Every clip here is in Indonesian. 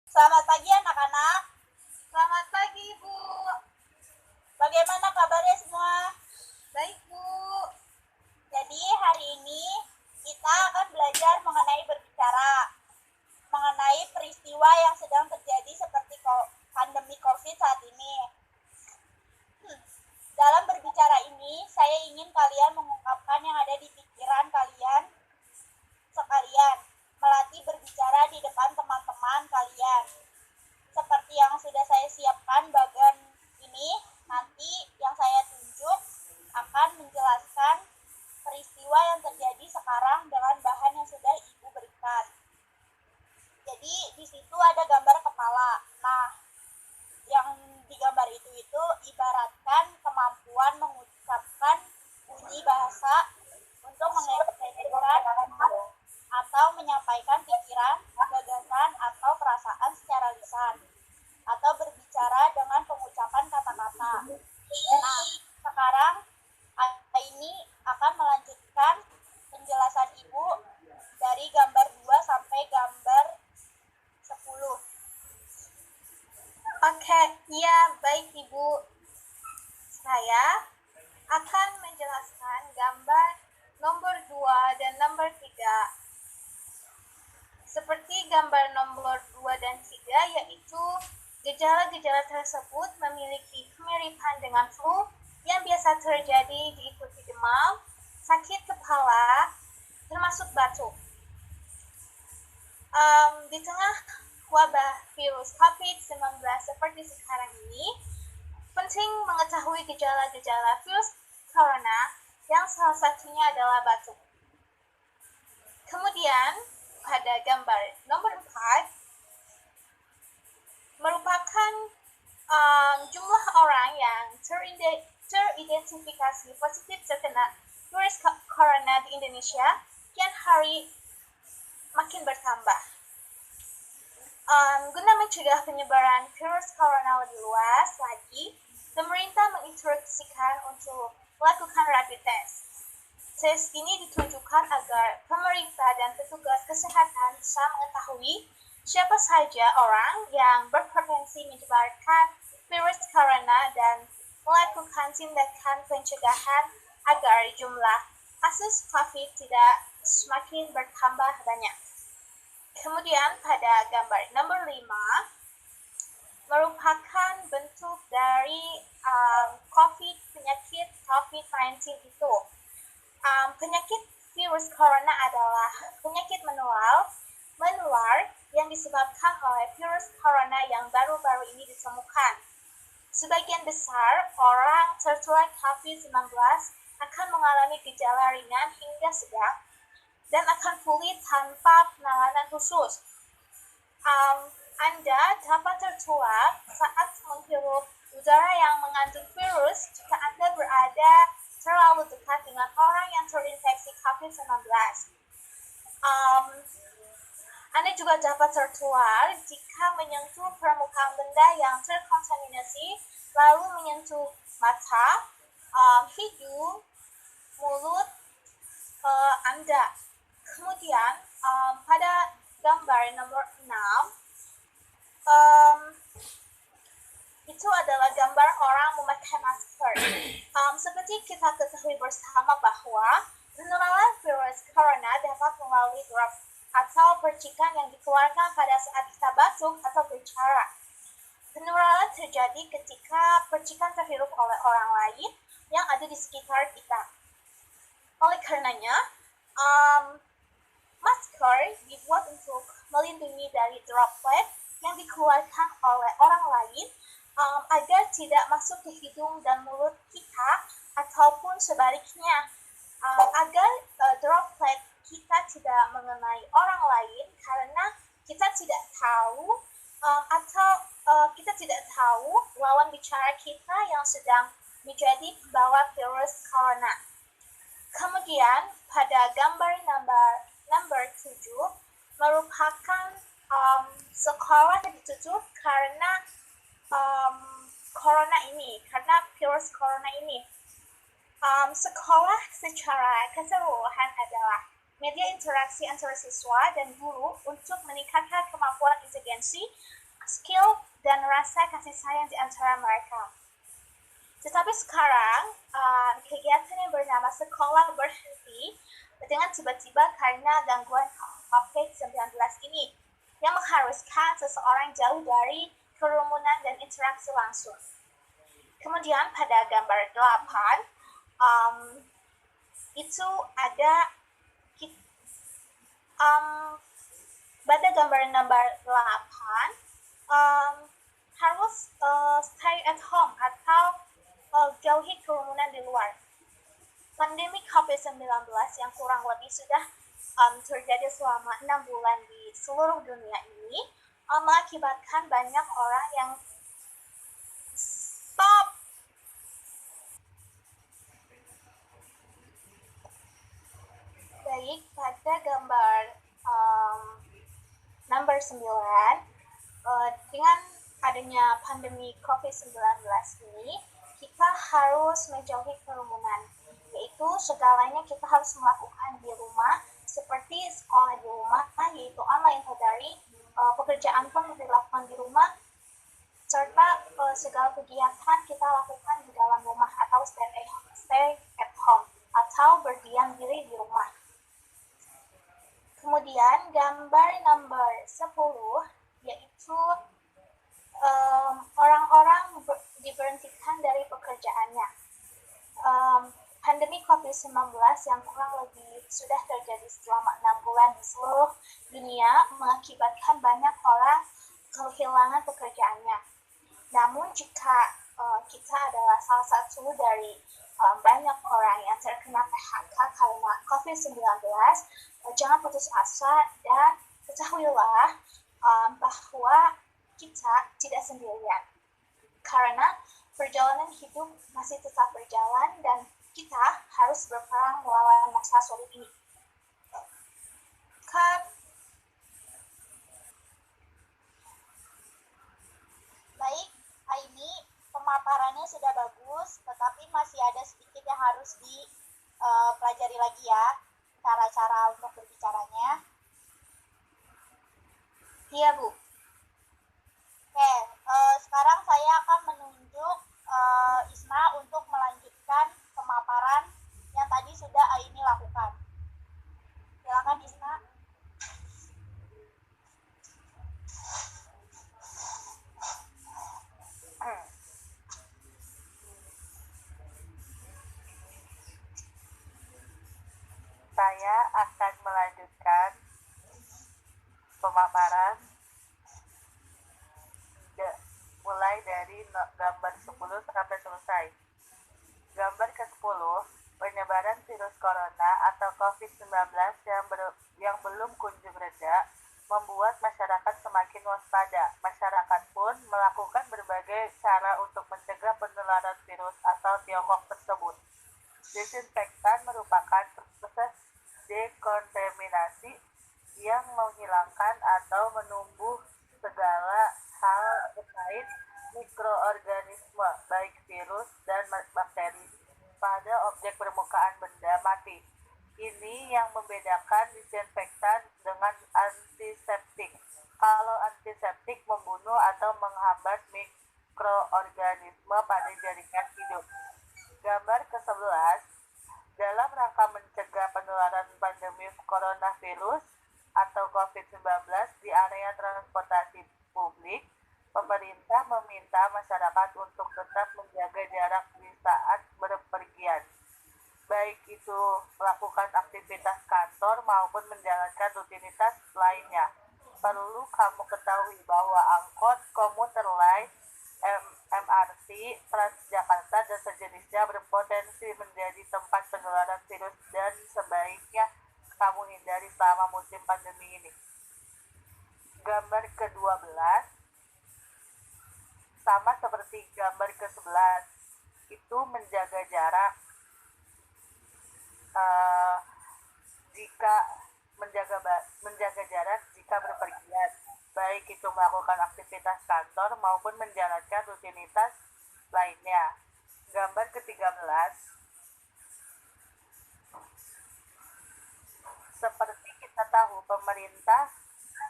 Selamat pagi anak-anak. Selamat pagi, Bu. Bagaimana kabarnya semua? Baik, Bu. Jadi hari ini kita akan belajar mengenai berbicara, mengenai peristiwa yang sedang terjadi seperti pandemi COVID saat ini. Dalam berbicara ini, saya ingin kalian mengungkapkan yang ada di pikiran kalian sekalian, melatih berbicara di depan teman-teman kalian. Seperti yang sudah saya siapkan bagian ini, nanti yang saya tunjuk akan menjelaskan peristiwa yang terjadi sekarang dengan bahan yang sudah Ibu berikan. Jadi di situ ada gambar kepala. Nah, yang digambar itu ibaratkan kemampuan mengucapkan bunyi bahasa untuk mengekspresikan atau menyampaikan pikiran, gagasan, atau perasaan secara lisan, atau berbicara dengan pengucapan kata-kata. Nah, sekarang ini akan melanjutkan penjelasan Ibu dari gambar 2 sampai gambar 10. Oke, iya, baik, Ibu. Saya akan menjelaskan gambar nomor 2 dan nomor 3. Seperti gambar nomor 2 dan 3, yaitu gejala-gejala tersebut memiliki kemiripan dengan flu yang biasa terjadi diikuti demam, sakit kepala, termasuk batuk. Di tengah wabah virus COVID-19 seperti sekarang ini, penting mengetahui gejala-gejala virus corona yang salah satunya adalah batuk. Kemudian, pada gambar nomor 4, merupakan jumlah orang yang teridentifikasi positif terkena virus corona di Indonesia kian hari makin bertambah. Guna mencegah penyebaran virus corona lebih luas lagi, pemerintah menginstruksikan untuk melakukan rapid test. Tes ini ditujukan agar pemerintah dan petugas kesehatan bisa mengetahui siapa saja orang yang berpotensi menyebarkan virus corona dan melakukan tindakan pencegahan agar jumlah kasus COVID tidak semakin bertambah banyak. Kemudian pada gambar nomor 5 merupakan bentuk dari penyakit COVID-19 itu. Penyakit virus corona adalah penyakit menular yang disebabkan oleh virus corona yang baru-baru ini ditemukan. Sebagian besar orang tertular COVID-19 akan mengalami gejala ringan hingga sedang dan akan pulih tanpa penanganan khusus. Anda dapat tertular saat menghirup udara yang mengandung virus jika Anda berada terlalu dekat dengan orang yang terinfeksi COVID-19. Anda juga dapat tertular jika menyentuh permukaan benda yang terkontaminasi, lalu menyentuh mata, hidung, mulut Anda. Kemudian pada gambar nomor 6, itu adalah gambar orang memakai masker. Seperti kita ketahui bersama bahwa penularan virus corona dapat melalui drop atau percikan yang dikeluarkan pada saat kita batuk atau berbicara. Penularan terjadi ketika percikan terhirup oleh orang lain yang ada di sekitar kita. Oleh karenanya, masker dibuat untuk melindungi dari droplet yang dikeluarkan oleh orang lain agar tidak masuk ke hidung dan mulut kita ataupun sebaliknya, agar droplet kita tidak mengenai orang lain karena kita tidak tahu kita tidak tahu lawan bicara kita yang sedang menjadi pembawa virus corona. Kemudian pada gambar nomor 7 merupakan sekolah ditutup karena karena virus corona ini. Sekolah secara keseluruhan adalah media interaksi antara siswa dan guru untuk meningkatkan kemampuan inteligensi skill dan rasa kasih sayang di antara mereka. Tetapi sekarang, kegiatan yang bernama sekolah berhenti dengan tiba-tiba karena gangguan COVID-19 ini, yang mengharuskan seseorang jauh dari kerumunan dan interaksi langsung. Kemudian pada gambar 8, itu ada pada gambar nomor 8 harus stay at home atau jauhi kerumunan di luar. Pandemi COVID-19 yang kurang lebih sudah terjadi selama 6 bulan di seluruh dunia ini mengakibatkan banyak orang yang Baik, pada gambar nomor 9, dengan adanya pandemi COVID-19 ini, kita harus menjauhi kerumunan, yaitu segalanya kita harus melakukan di rumah, seperti sekolah di rumah, yaitu online atau daring, pekerjaan pun dilakukan di rumah, serta segala kegiatan kita lakukan di dalam rumah atau stay at home atau berdiam diri di rumah. Kemudian gambar nomor 10 yaitu orang-orang diberhentikan dari pekerjaannya. Pandemi COVID-19 yang kurang lebih sudah terjadi selama 6 bulan di seluruh dunia mengakibatkan banyak orang kehilangan pekerjaannya. Namun jika kita adalah salah satu dari banyak orang yang terkena PHK karena COVID-19, jangan putus asa dan ketahuilah bahwa kita tidak sendirian. Karena perjalanan hidup masih tetap berjalan dan kita harus berperang melawan masa sulit ini. Baik, ini pemaparannya sudah bagus, tetapi masih ada sedikit yang harus dipelajari lagi ya, cara-cara untuk berbicaranya. Iya, Bu. Oke, sekarang saya akan menunjuk Isma untuk melanjutkan pemaparan yang tadi sudah Aini lakukan. Silakan Isma. Saya akan melanjutkan pemaparan mulai dari gambar 10 sampai selesai. Gambar ke-10, penyebaran virus corona atau COVID-19 yang belum kunjung reda membuat masyarakat semakin waspada. Masyarakat pun melakukan berbagai cara untuk mencegah penularan virus atau tiongkok tersebut. Desinfektan merupakan proses dekontaminasi yang menghilangkan atau menumbuh segala hal terkait mikroorganisme, baik virus dan bakteri, pada objek permukaan benda mati. Ini yang membedakan disinfektan dengan antiseptik. Kalau antiseptik membunuh atau menghambat mikroorganisme pada jaringan hidup. Gambar ke-11, dalam rangka mencegah penularan pandemi coronavirus atau COVID-19 di area transportasi publik, pemerintah meminta masyarakat untuk tetap menjaga jarak di saat berpergian, baik itu melakukan aktivitas kantor maupun menjalankan rutinitas lainnya. Perlu kamu ketahui bahwa angkot, komuter lain, MRT, Transjakarta, dan sejenisnya berpotensi menjadi tempat penularan virus dan sebaiknya kamu hindari selama musim pandemi ini. Gambar ke-12, sama seperti gambar ke-11, itu menjaga jarak. Jika menjaga jarak jika berpergian, baik itu melakukan aktivitas kantor maupun menjalankan rutinitas lainnya. Gambar ke-13, seperti kita tahu, pemerintah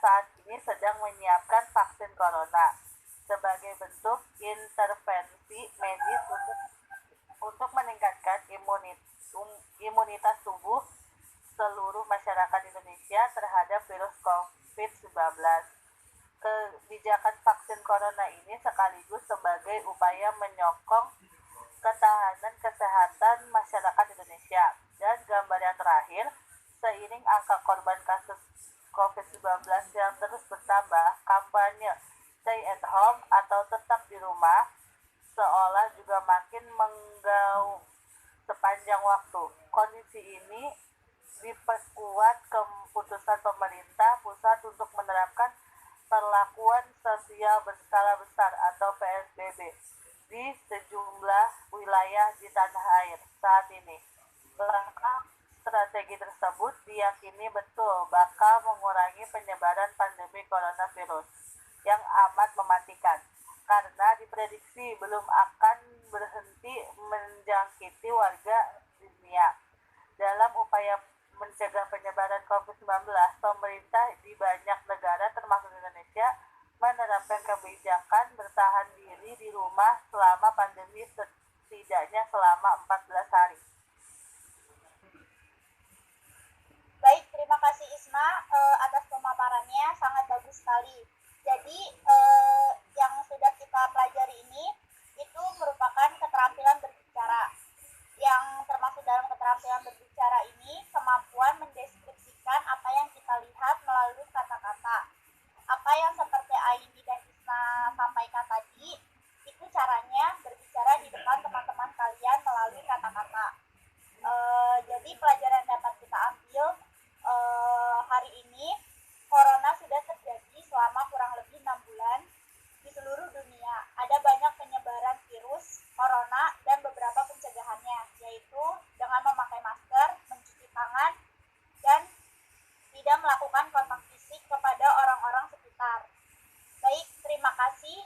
saat ini sedang menyiapkan vaksin corona. intervensi medis untuk meningkatkan imunitas tubuh seluruh masyarakat Indonesia terhadap virus COVID-19. Kebijakan vaksin corona ini sekaligus sebagai upaya menyokong ketahanan kesehatan masyarakat Indonesia. Dan gambar yang terakhir, seiring angka korban kasus COVID-19 yang terus bertambah, kampanye stay at home atau tetap di rumah seolah juga makin menggaung sepanjang waktu. Kondisi ini diperkuat keputusan pemerintah pusat untuk menerapkan perlakuan sosial berskala besar atau PSBB di sejumlah wilayah di tanah air saat ini. Langkah strategi tersebut diyakini betul bakal mengurangi penyebaran pandemi coronavirus yang amat mematikan, karena diprediksi belum akan berhenti menjangkiti warga dunia. Dalam upaya mencegah penyebaran COVID-19, pemerintah di banyak negara termasuk Indonesia menerapkan kebijakan bertahan diri di rumah selama pandemi setidaknya selama 14 hari. Baik, terima kasih Isma atas pemaparannya, sangat bagus sekali. Jadi yang sudah kita pelajari ini itu merupakan keterampilan berbicara. Yang termasuk dalam keterampilan berbicara ini kemampuan mendeskripsikan apa yang kita lihat melalui kata-kata. Apa yang seperti Aini dan Isma sampaikan tadi, itu caranya berbicara di depan teman-teman kalian melalui kata-kata. Jadi pelajaran yang dapat kita ambil hari ini, corona sudah terjadi selama kurang lebih 6 bulan di seluruh dunia. Ada banyak penyebaran virus corona dan beberapa pencegahannya, yaitu dengan memakai masker, mencuci tangan, dan tidak melakukan kontak fisik kepada orang-orang sekitar. Baik, terima kasih